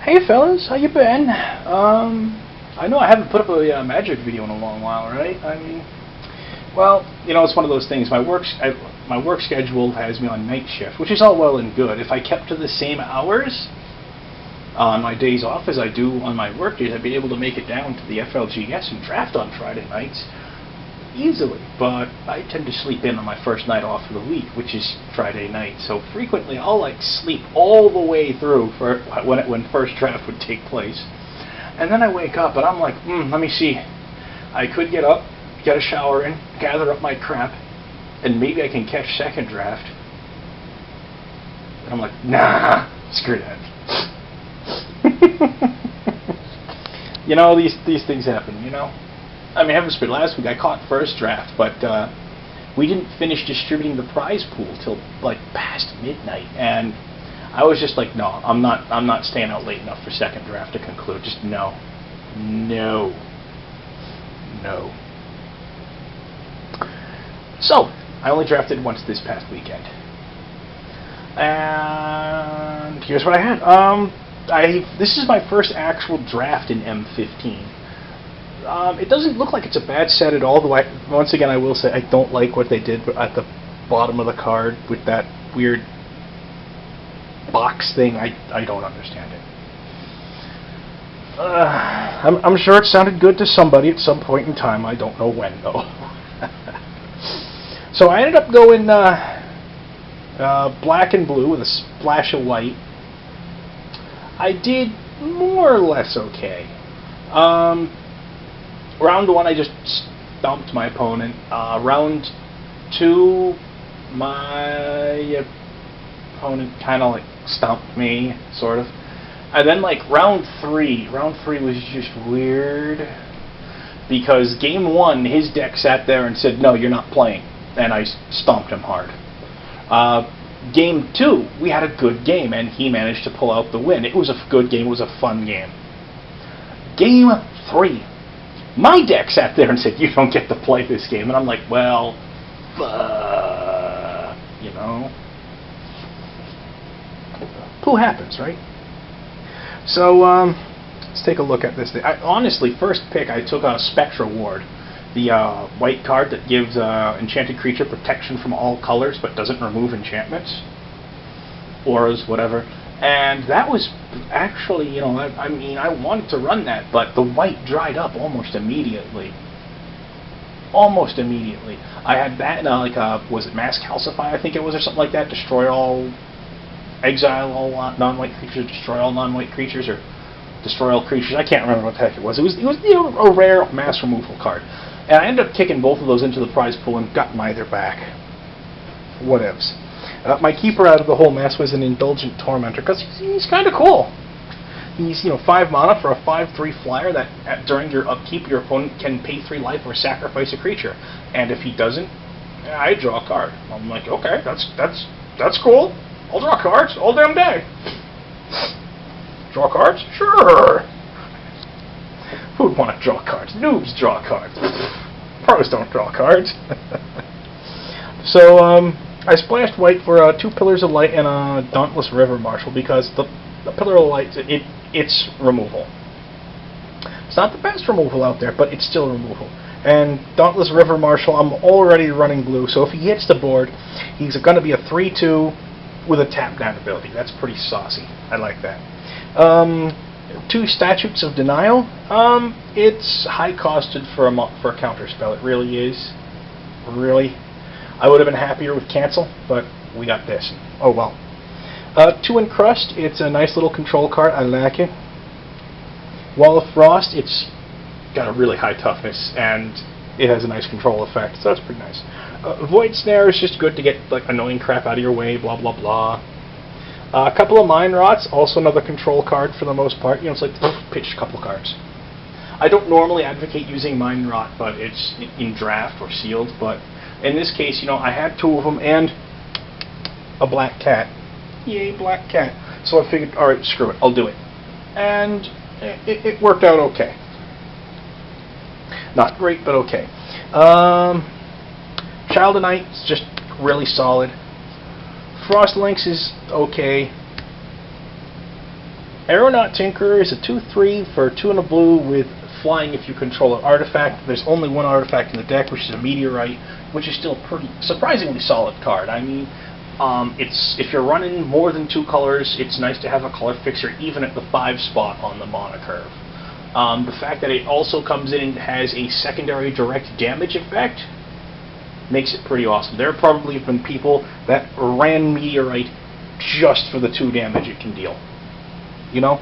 Hey fellas, how you been? I know I haven't put up a Magic video in a long while, right? I mean, well, you know, it's one of those things. My work schedule has me on night shift, which is all well and good. If I kept to the same hours on my days off as I do on my work days, I'd be able to make it down to the FLGS and draft on Friday nights easily. But I tend to sleep in on my first night off of the week, which is Friday night. So frequently I'll like sleep all the way through for when first draft would take place. And then I wake up and I'm like, let me see. I could get up, get a shower in, gather up my crap, and maybe I can catch second draft. And I'm like, nah, screw that. You know, these things happen, you know? I mean, heavens forbid, last week I caught first draft, but we didn't finish distributing the prize pool till like past midnight, and I was just like, no, I'm not staying out late enough for second draft to conclude. Just no. So I only drafted once this past weekend, and here's what I had. This is my first actual draft in M15. It doesn't look like it's a bad set at all, though once again I will say I don't like what they did at the bottom of the card with that weird box thing. I don't understand it. I'm sure it sounded good to somebody at some point in time. I don't know when, though. So I ended up going black and blue with a splash of white. I did more or less okay. Round one, I just stomped my opponent. Round two, my opponent kind of like stomped me, sort of. And then like round three was just weird, because game one, his deck sat there and said, no, you're not playing, and I stomped him hard. Game two, we had a good game, and he managed to pull out the win. It was a good game, it was a fun game. Game three, my deck sat there and said, you don't get to play this game. And I'm like, well, you know. Poo happens, right? So, let's take a look at this thing. Honestly, first pick, I took a Spectra Ward, the white card that gives enchanted creature protection from all colors, but doesn't remove enchantments, auras, whatever. And that was actually, you know, I mean, I wanted to run that, but the white dried up almost immediately. Almost immediately. I had that, was it Mass Calcify, I think it was, or something like that, destroy all, exile all non-white creatures, destroy all non-white creatures, or destroy all creatures. I can't remember what the heck it was. It was you know, a rare mass removal card. And I ended up kicking both of those into the prize pool and got neither back. Whatevs. My keeper out of the whole mess was an Indulgent Tormentor, because he's kind of cool. He's, you know, 5 mana for a 5/3 flyer that during your upkeep your opponent can pay 3 life or sacrifice a creature. And if he doesn't, I draw a card. I'm like, okay, that's cool. I'll draw cards all damn day. Draw cards? Sure. Who'd want to draw cards? Noobs draw cards. Pros don't draw cards. So, I splashed white for 2 Pillars of Light and a Dauntless River Marshal, because the Pillar of Light, it's removal. It's not the best removal out there, but it's still removal. And Dauntless River Marshal, I'm already running blue, so if he hits the board, he's going to be a 3/2 with a tap-down ability. That's pretty saucy. I like that. 2 Statutes of Denial. It's high-costed for a counterspell. It really is. Really. I would have been happier with Cancel, but we got this. Oh well. 2 Encrust. It's a nice little control card. I like it. Wall of Frost. It's got a really high toughness, and it has a nice control effect, so that's pretty nice. Void Snare is just good to get like annoying crap out of your way, blah blah blah. A couple of Mind Rots, also another control card for the most part. You know, it's like pitch a couple cards. I don't normally advocate using Mind Rot, but it's in draft or sealed. But in this case, you know, I had 2 of them and a black cat. Yay, black cat! So I figured, all right, screw it, I'll do it, and it worked out okay. Not great, but okay. Child of Night is just really solid. Frost Lynx is okay. Aeronaut Tinkerer is a 2/3 for 2 and a blue with flying if you control an artifact. There's only one artifact in the deck, which is a meteorite, which is still a pretty surprisingly solid card. I mean, it's if you're running more than 2 colors, it's nice to have a color fixer even at the 5 spot on the mana curve. The fact that it also comes in and has a secondary direct damage effect makes it pretty awesome. There probably have been people that ran Meteorite just for the 2 damage it can deal. You know?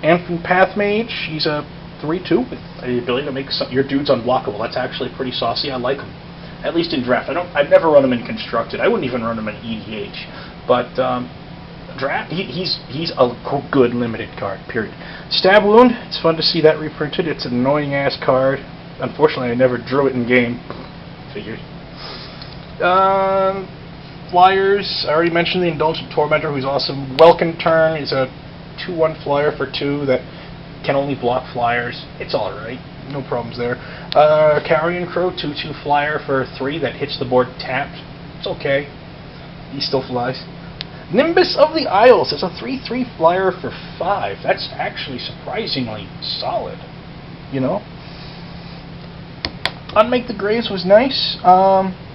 Anthem Path Mage, he's a 3/2 with the ability to make your dudes unblockable. That's actually pretty saucy. I like him. At least in draft. I've never run him in constructed. I wouldn't even run him in EDH. But draft, he's a good limited card. Period. Stab Wound. It's fun to see that reprinted. It's an annoying ass card. Unfortunately, I never drew it in game. Figured. Flyers. I already mentioned the Indulgent Tormentor, who's awesome. Welkin Turn is a 2/1 flyer for 2 that can only block flyers. It's alright. No problems there. Carrion Crow, 2/2 flyer for 3 that hits the board tapped. It's okay. He still flies. Nimbus of the Isles is a 3/3 flyer for 5. That's actually surprisingly solid. You know? Unmake the Graves was nice.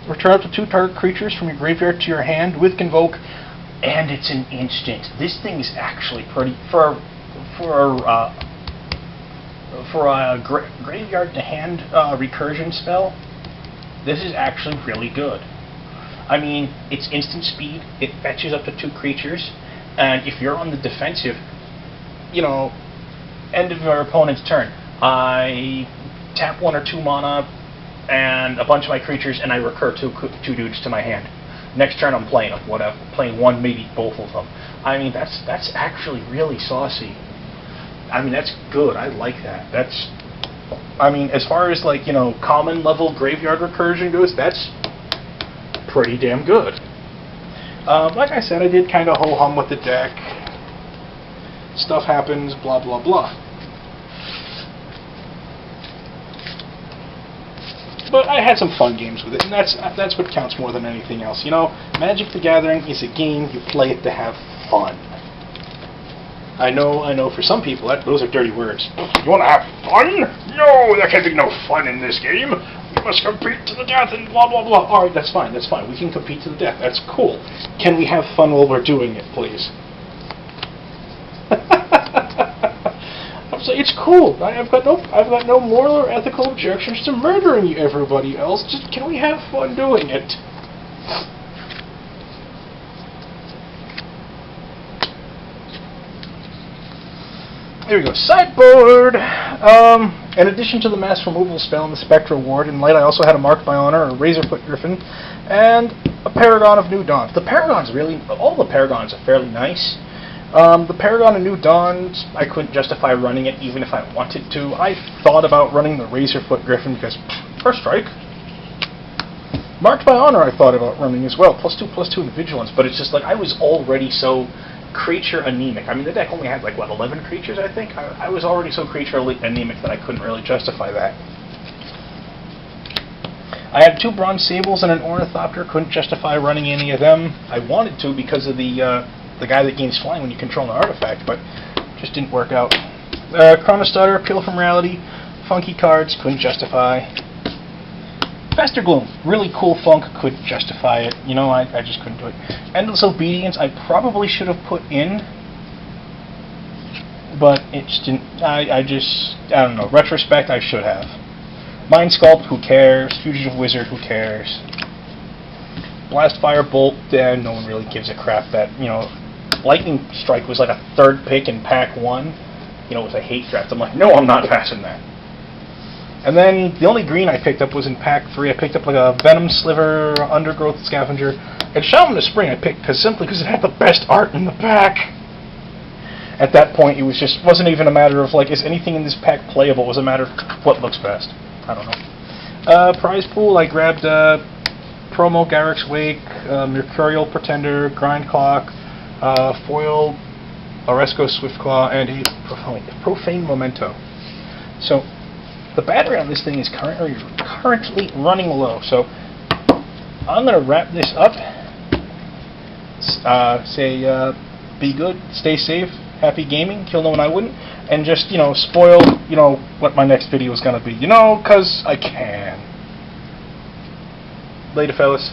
Return up to 2 target creatures from your graveyard to your hand with Convoke, and it's an instant. This thing is actually pretty for a graveyard to hand recursion spell. This is actually really good. I mean, it's instant speed. It fetches up to 2 creatures, and if you're on the defensive, you know, end of your opponent's turn, I tap 1 or 2 mana and a bunch of my creatures, and I recur 2 dudes to my hand. Next turn, I'm playing them. Whatever, playing 1, maybe both of them. I mean, that's actually really saucy. I mean, that's good. I like that. That's, I mean, as far as like, you know, common level graveyard recursion goes, that's pretty damn good. Like I said, I did kind of ho-hum with the deck. Stuff happens, blah blah blah. But I had some fun games with it, and that's what counts more than anything else. You know, Magic the Gathering is a game you play it to have fun. I know. For some people, those are dirty words. You want to have fun? No, there can be no fun in this game. We must compete to the death and blah blah blah. All right, that's fine. That's fine. We can compete to the death. That's cool. Can we have fun while we're doing it, please? So it's cool. I've got no moral or ethical objections to murdering everybody else. Just can we have fun doing it? Here we go. Sideboard. In addition to the mass removal spell and the Spectral Ward, in light I also had a Marked by Honor, a Razorfoot Griffin, and a Paragon of New Dawn. The Paragons really, all the Paragons are fairly nice. The Paragon of New Dawn, I couldn't justify running it even if I wanted to. I thought about running the Razorfoot Griffin because, first strike. Marked by Honor I thought about running as well, +2/+2 in Vigilance, but it's just like I was already so creature anemic. I mean, the deck only had like, what, 11 creatures, I think? I was already so creature anemic that I couldn't really justify that. I had 2 Bronze Sables and an Ornithopter, couldn't justify running any of them. I wanted to because of the guy that gains flying when you control an artifact, but just didn't work out. Chronostutter, Appeal from Reality, funky cards, couldn't justify. Fester Gloom, really cool funk, couldn't justify it. You know, I just couldn't do it. Endless Obedience, I probably should have put in, but it just didn't. I don't know. Retrospect, I should have. Mind Sculpt, who cares? Fugitive Wizard, who cares? Blast Fire Bolt, no one really gives a crap. That, you know, Lightning Strike was like a 3rd pick in pack 1. You know, it was a hate draft. I'm like, no, I'm not passing that. And then the only green I picked up was in pack 3. I picked up like a Venom Sliver, Undergrowth Scavenger, and Shaman of Spring I picked simply because it had the best art in the pack. At that point, it wasn't even a matter of like, is anything in this pack playable? It was a matter of what looks best. I don't know. Prize pool, I grabbed Promo Garrick's Wake, Mercurial Pretender, Grind Clock, Foil, Oresco Swiftclaw, and a Profane Memento. So the battery on this thing is currently running low. So I'm going to wrap this up, say be good, stay safe, happy gaming, kill no one I wouldn't, and just, spoil, what my next video is going to be. 'Cause I can. Later, fellas.